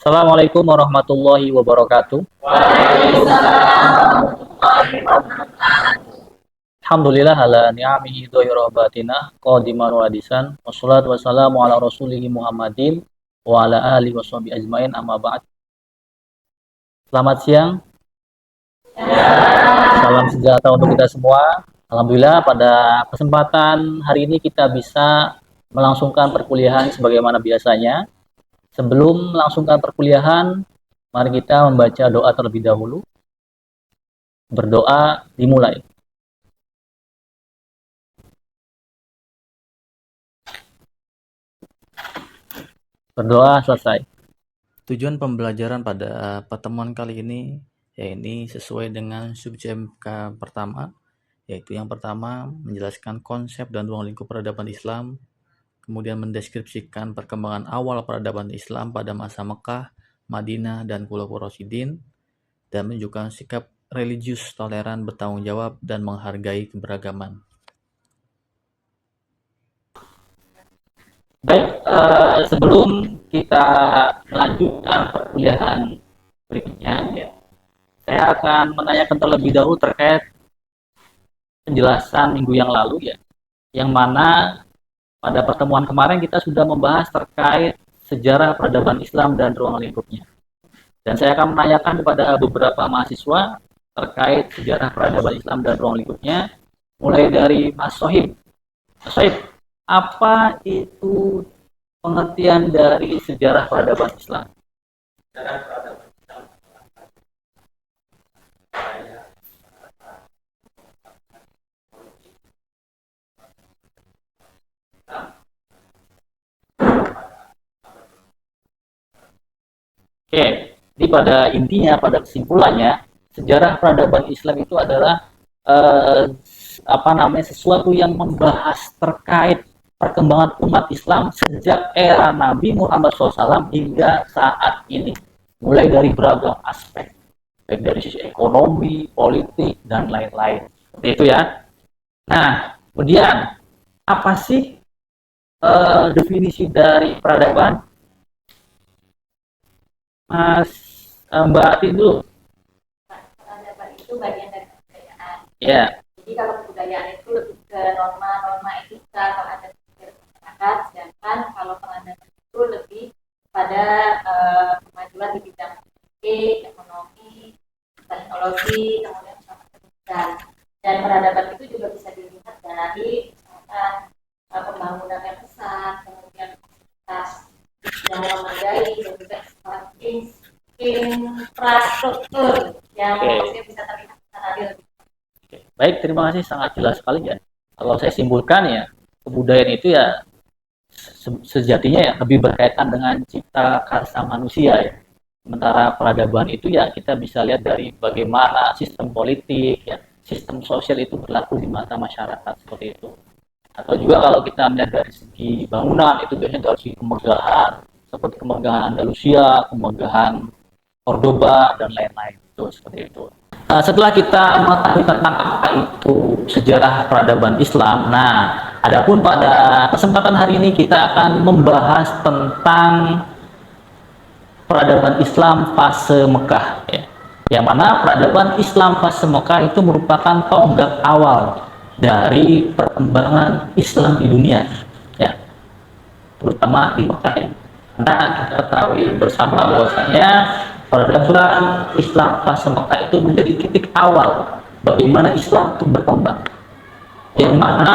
Assalamualaikum warahmatullahi wabarakatuh. Alhamdulillah ala ni'amihi dhahira batinah qadiman wa hadisan wassalatu wassalamu ala rasulihi Muhammadin wa ala alihi washabihi ajmain amma ba'd. Selamat siang. Salam sejahtera untuk kita semua. Alhamdulillah pada kesempatan hari ini kita bisa melangsungkan perkuliahan sebagaimana biasanya. Sebelum melangsungkan perkuliahan, mari kita membaca doa terlebih dahulu. Berdoa dimulai. Berdoa selesai. Tujuan pembelajaran pada pertemuan kali ini yaitu sesuai dengan subjek pertama, yaitu yang pertama menjelaskan konsep dan ruang lingkup peradaban Islam, kemudian mendeskripsikan perkembangan awal peradaban Islam pada masa Mekah, Madinah, dan Khulafaur Rasyidin, dan menunjukkan sikap religius toleran, bertanggung jawab, dan menghargai keberagaman. Baik, sebelum kita melanjutkan perkuliahan berikutnya, ya, saya akan menanyakan terlebih dahulu terkait penjelasan minggu yang lalu, ya, yang mana pada pertemuan kemarin kita sudah membahas terkait sejarah peradaban Islam dan ruang lingkupnya. Dan saya akan menanyakan kepada beberapa mahasiswa terkait sejarah peradaban Islam dan ruang lingkupnya, mulai dari Mas Sohib. Mas Sohib, apa itu pengertian dari sejarah peradaban Islam? Sejarah peradaban Islam. Oke, jadi pada intinya, pada kesimpulannya, sejarah peradaban Islam itu adalah sesuatu yang membahas terkait perkembangan umat Islam sejak era Nabi Muhammad SAW hingga saat ini, mulai dari beragam aspek, baik dari sisi ekonomi, politik, dan lain-lain. Seperti itu ya. Nah, kemudian apa sih definisi dari peradaban? Mas Mbak Ati dulu. Peradaban itu bagian dari kebudayaan. Ya. Jadi kalau kebudayaan itu lebih ke norma-norma etika kalau ada masyarakat, sedangkan kalau peradaban itu lebih pada kemajuan di bidang politik, ekonomi, teknologi, kemudian pendidikan. Dan peradaban itu juga bisa dilihat dari misalkan pembangunan yang besar, kemudian fasilitas yang memadai, dan juga infrastruktur yang bisa terlihat secara real. Baik, terima kasih, sangat jelas sekali ya. Kalau saya simpulkan ya, kebudayaan itu ya sejatinya ya lebih berkaitan dengan cipta karsa manusia ya. Sementara peradaban itu ya kita bisa lihat dari bagaimana sistem politik ya, sistem sosial itu berlaku di mata masyarakat, seperti itu. Atau juga kalau kita melihat dari segi bangunan itu biasanya dari segi kemegahan, seperti kemegahan Andalusia, kemegahan Cordoba, dan lain-lain, itu seperti itu. Setelah kita mengetahui tentang apa itu sejarah peradaban Islam, nah, adapun pada kesempatan hari ini kita akan membahas tentang peradaban Islam fase Mekah, ya. Yang mana peradaban Islam fase Mekah itu merupakan tonggak awal dari perkembangan Islam di dunia, ya, terutama di Mekah. Ya. Karena kita ketahui bersama bahwasanya peradaban Islam fase Mekah itu menjadi titik awal bagaimana Islam itu berkembang, yang mana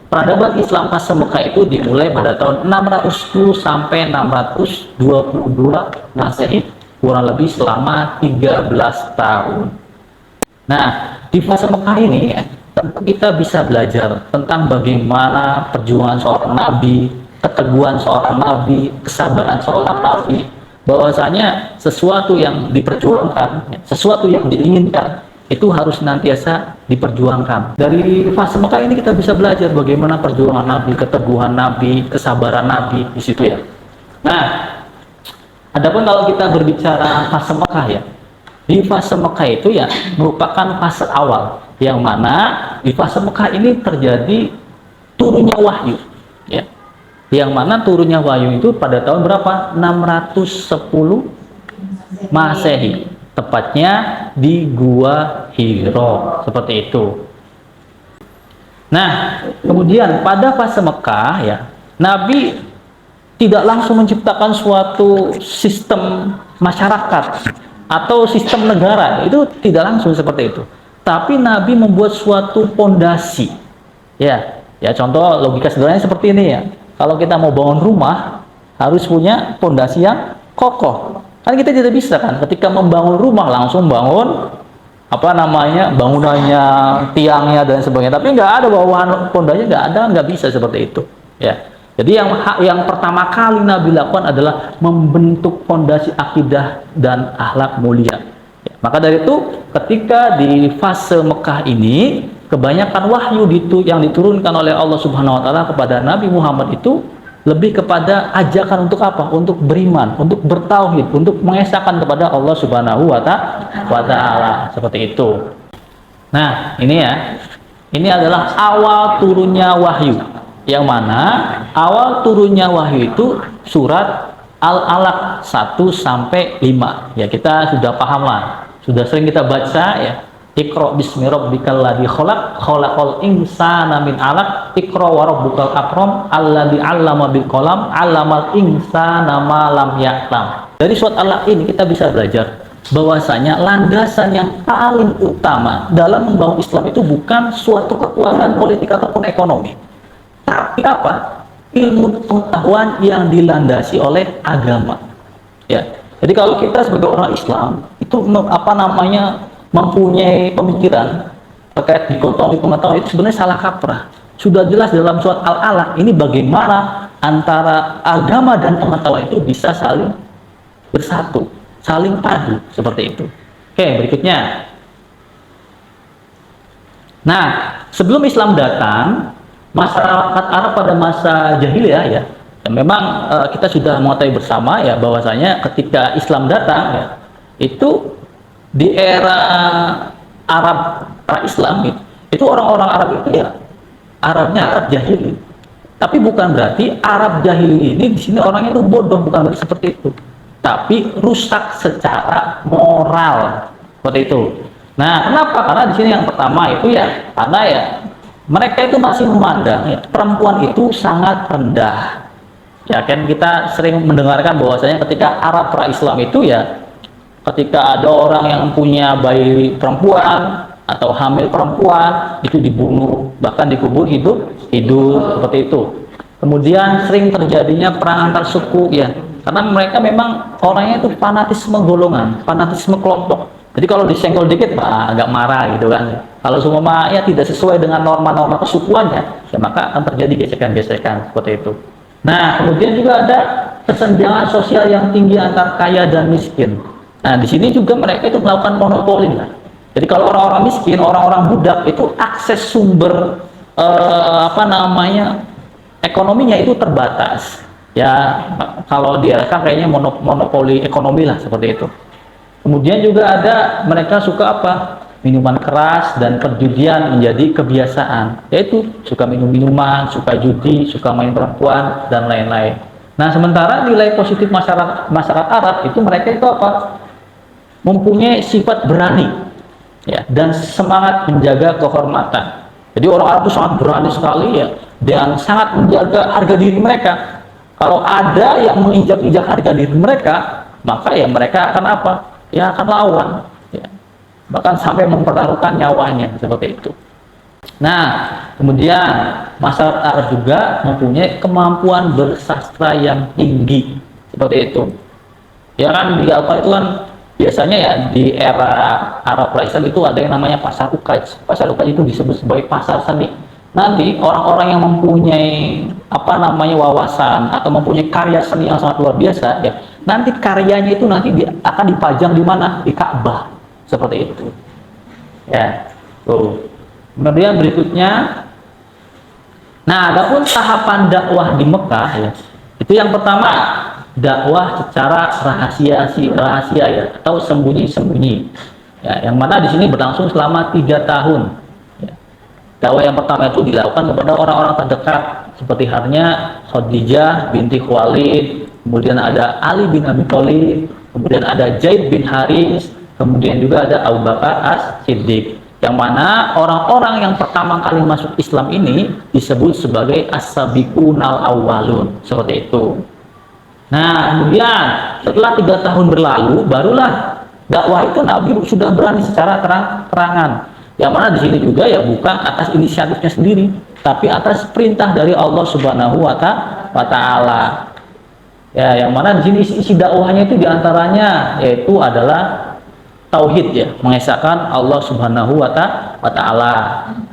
peradaban Islam fase Mekah itu dimulai pada tahun 610 sampai 622 Masehi, kurang lebih selama 13 tahun. Nah, di fase Mekah ini ya, tentu kita bisa belajar tentang bagaimana perjuangan seorang nabi, keteguhan seorang nabi, kesabaran seorang nabi, bahwasanya sesuatu yang diperjuangkan, sesuatu yang diinginkan itu harus senantiasa diperjuangkan. Dari fase Mekah ini kita bisa belajar bagaimana perjuangan nabi, keteguhan nabi, kesabaran nabi di situ ya. Nah, adapun kalau kita berbicara fase Mekah ya, di fase Mekah itu ya merupakan fase awal yang mana di fase Mekah ini terjadi turunnya wahyu ya. yang mana turunnya wahyu itu pada tahun berapa? 610 Masehi, tepatnya di Gua Hiro, seperti itu. Nah, kemudian pada fase Mekah ya, Nabi tidak langsung menciptakan suatu sistem masyarakat atau sistem negara, itu tidak langsung seperti itu. Tapi Nabi membuat suatu pondasi. Ya, contoh logika sederhananya seperti ini ya. Kalau kita mau bangun rumah, harus punya pondasi yang kokoh. Kan kita tidak bisa kan ketika membangun rumah langsung bangun bangunannya, tiangnya dan sebagainya. Tapi nggak ada bawahan pondasinya, nggak bisa seperti itu. Ya. Jadi yang pertama kali Nabi lakukan adalah membentuk fondasi akidah dan akhlak mulia. Ya, maka dari itu ketika di fase Mekah ini kebanyakan wahyu yang diturunkan oleh Allah Subhanahu wa taala kepada Nabi Muhammad itu lebih kepada ajakan untuk apa? Untuk beriman, untuk bertauhid, untuk mengesahkan kepada Allah Subhanahu wa taala, seperti itu. Nah, ini ya. Ini adalah awal turunnya wahyu. Yang mana awal turunnya wahyu itu surat Al-Alaq 1 sampai 5. Ya, kita sudah paham lah. Sudah sering kita baca ya. Iqra bismi rabbikal ladzi khalaq, khalaqal insana min 'alaq, iqra wa rabbukal akram, alladzi 'allama bil qalam, 'allamal insana ma lam ya'lam. Dari surat Al-Alaq ini kita bisa belajar bahwasanya landasan yang paling utama dalam membangun Islam itu bukan suatu kekuatan politik ataupun ekonomi. Tapi apa? Ilmu pengetahuan yang dilandasi oleh agama. Ya. Jadi kalau kita sebagai orang Islam itu mempunyai pemikiran terkait dikotomi pengetahuan itu sebenarnya salah kaprah. Sudah jelas dalam surat Al-Alaq ini bagaimana antara agama dan pengetahuan itu bisa saling bersatu, saling padu, seperti itu. Oke, berikutnya. Nah, sebelum Islam datang, masyarakat Arab pada masa jahiliyah ya, memang kita sudah mengetahui bersama ya bahwasanya ketika Islam datang ya, itu di era Arab pra-Islam itu orang-orang Arab itu ya Arabnya Arab jahili. Tapi bukan berarti Arab jahili ini di sini orangnya itu bodoh, bukan berarti seperti itu. Tapi rusak secara moral, seperti itu. Nah, kenapa? Karena di sini yang pertama itu ya karena ya mereka itu masih memandang ya, perempuan itu sangat rendah. Ya kan kita sering mendengarkan bahwasanya ketika Arab pra-Islam itu ya ketika ada orang yang punya bayi perempuan atau hamil perempuan itu dibunuh, bahkan dikubur hidup seperti itu. Kemudian sering terjadinya perang antar suku ya, karena mereka memang orangnya itu fanatisme golongan, fanatisme kelompok. Jadi kalau disenggol dikit agak marah gitu kan. Kalau semua ya tidak sesuai dengan norma-norma kesukuannya, ya maka akan terjadi gesekan-gesekan seperti itu. Nah, kemudian juga ada kesenjangan sosial yang tinggi antar kaya dan miskin. Nah, di sini juga mereka itu melakukan monopoli. Jadi kalau orang-orang miskin, orang-orang budak itu akses sumber ekonominya itu terbatas. Ya, kalau diarahkan kayaknya monopoli ekonomi lah seperti itu. Kemudian juga ada mereka suka minuman keras dan perjudian menjadi kebiasaan. Yaitu suka minum minuman, suka judi, suka main perempuan dan lain-lain. Nah, sementara nilai positif masyarakat Arab itu mereka itu mempunyai sifat berani ya dan semangat menjaga kehormatan. Jadi orang Arab itu sangat berani sekali ya dan sangat menjaga harga diri mereka. Kalau ada yang menginjak-injak harga diri mereka, maka ya mereka akan ya akan lawan ya. Bahkan sampai mempertaruhkan nyawanya seperti itu. Nah, kemudian masyarakat Arab juga mempunyai kemampuan bersastra yang tinggi seperti itu. Ya kan di Al-Quran itu kan biasanya ya di era Arab pra-Islam itu ada yang namanya pasar ukaj. Pasar ukaj itu disebut sebagai pasar seni. Nanti orang-orang yang mempunyai wawasan atau mempunyai karya seni yang sangat luar biasa ya, nanti karyanya itu akan dipajang di mana? Di Ka'bah. Seperti itu. Ya. Tuh. Kemudian berikutnya, nah adapun tahapan dakwah di Mekah ya, itu yang pertama dakwah secara rahasia ya atau sembunyi-sembunyi ya, yang mana di sini berlangsung selama 3 tahun ya. Dakwah yang pertama itu dilakukan kepada orang-orang terdekat seperti halnya Khadijah binti Khuwailid, kemudian ada Ali bin Abi Thalib, kemudian ada Zaid bin Haris, kemudian juga ada Abu Bakar As-Siddiq. Yang mana orang-orang yang pertama kali masuk Islam ini disebut sebagai as-sabiqunal awwalun, seperti itu. Nah, kemudian setelah 3 tahun berlalu, barulah dakwah itu Nabi sudah berani secara terang-terangan. Yang mana di sini juga ya bukan atas inisiatifnya sendiri, tapi atas perintah dari Allah Subhanahu wa Ta'ala. Ya, yang mana di sini isi dakwahnya itu diantaranya yaitu adalah tauhid, ya, mengesahkan Allah Subhanahu wa Ta'ala.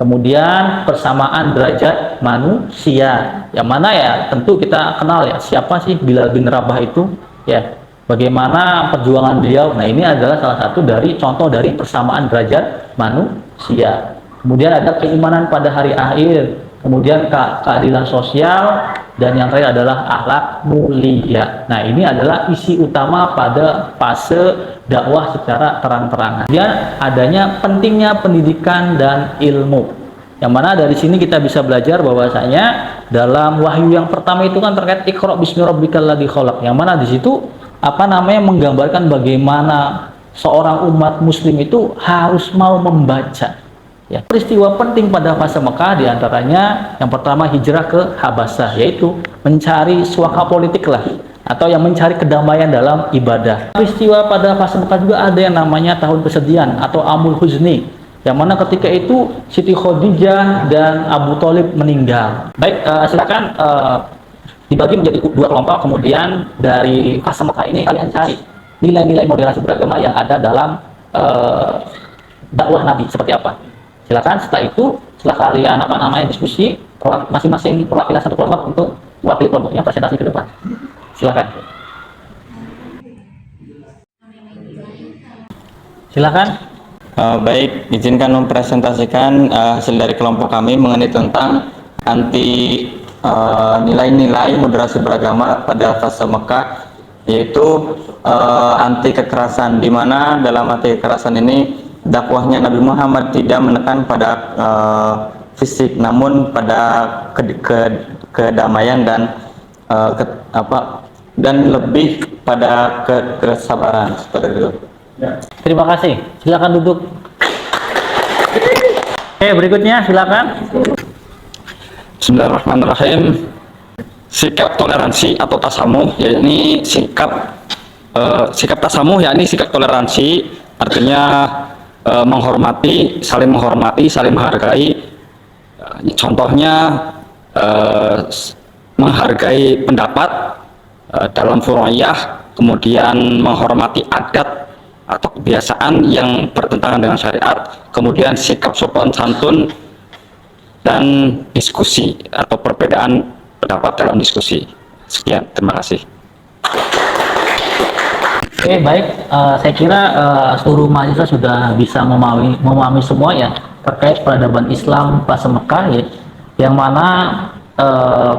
Kemudian persamaan derajat manusia, yang mana ya tentu kita kenal ya siapa sih Bilal bin Rabah itu, ya, bagaimana perjuangan beliau. Nah, ini adalah salah satu dari contoh dari persamaan derajat manusia. Kemudian ada keimanan pada hari akhir, kemudian keadilan sosial, dan yang terakhir adalah akhlak mulia. Nah, ini adalah isi utama pada fase dakwah secara terang-terangan. Kemudian adanya pentingnya pendidikan dan ilmu, yang mana dari sini kita bisa belajar bahwasanya dalam wahyu yang pertama itu kan terkait Iqra bismi rabbikal ladzi khalaq, yang mana di situ menggambarkan bagaimana seorang umat muslim itu harus mau membaca. Ya, peristiwa penting pada fase Mekah diantaranya yang pertama hijrah ke Habasah, yaitu mencari suaka politik lah, atau yang mencari kedamaian dalam ibadah. Peristiwa pada fase Mekah juga ada yang namanya tahun kesedihan atau Amul Huzni, yang mana ketika itu Siti Khadijah dan Abu Thalib meninggal. Baik, silakan dibagi menjadi 2 kelompok. Kemudian dari fase Mekah ini kalian cari nilai-nilai moderasi beragama yang ada dalam dakwah Nabi seperti apa. Silakan setelah itu, setelah kalian diskusi, masing-masing perwakilan satu kelompok untuk wakil kelompoknya presentasi ke depan. Silakan. Silakan. Baik, izinkan mempresentasikan hasil dari kelompok kami mengenai tentang nilai-nilai moderasi beragama pada fase Mekah, yaitu anti kekerasan, di mana dalam anti kekerasan ini dakwahnya Nabi Muhammad tidak menekan pada fisik, namun pada kedamaian dan dan lebih pada kesabaran, seperti itu. Terima kasih. Silakan duduk. Oke, berikutnya silakan. Bismillahirrahmanirrahim. Sikap toleransi atau tasamuh, yakni sikap tasamuh, yakni sikap toleransi, artinya menghormati, saling menghargai. Contohnya menghargai pendapat dalam furu'iyah, kemudian menghormati adat atau kebiasaan yang bertentangan dengan syariat, kemudian sikap sopan santun dan diskusi atau perbedaan pendapat dalam diskusi. Sekian, terima kasih. Oke, baik. Saya kira seluruh mahasiswa sudah bisa memahami semua ya terkait peradaban Islam fase Mekah, ya, yang mana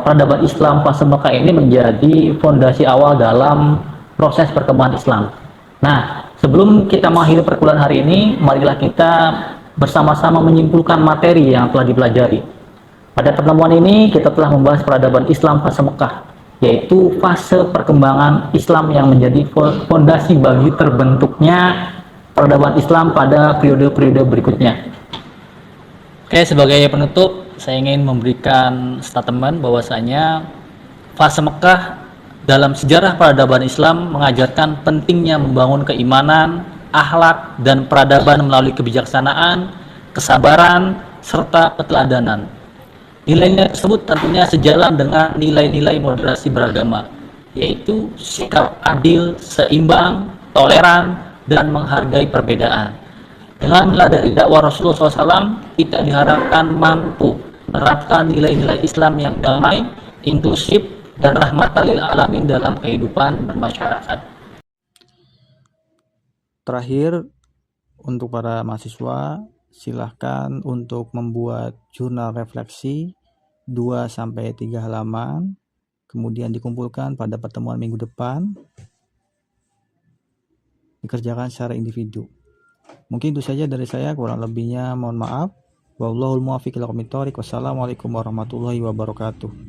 peradaban Islam fase Mekah ini menjadi fondasi awal dalam proses perkembangan Islam. Nah, sebelum kita mengakhiri perkuliahan hari ini, marilah kita bersama-sama menyimpulkan materi yang telah dipelajari. Pada pertemuan ini kita telah membahas peradaban Islam fase Mekah, yaitu fase perkembangan Islam yang menjadi fondasi bagi terbentuknya peradaban Islam pada periode-periode berikutnya. Oke, sebagai penutup, saya ingin memberikan statement bahwasanya fase Mekah dalam sejarah peradaban Islam mengajarkan pentingnya membangun keimanan, akhlak, dan peradaban melalui kebijaksanaan, kesabaran, serta keteladanan. Nilai-nilai tersebut tentunya sejalan dengan nilai-nilai moderasi beragama, yaitu sikap adil, seimbang, toleran, dan menghargai perbedaan. Dengan meladani dakwah Rasulullah SAW, kita diharapkan mampu menerapkan nilai-nilai Islam yang damai, inklusif, dan rahmatan lil alamin dalam kehidupan bermasyarakat. Terakhir, untuk para mahasiswa, silahkan untuk membuat jurnal refleksi 2-3 halaman, kemudian dikumpulkan pada pertemuan minggu depan, dikerjakan secara individu. Mungkin itu saja dari saya, kurang lebihnya mohon maaf. Wallahul muwaffiq ila aqwamit thoriq. Wassalamualaikum warahmatullahi wabarakatuh.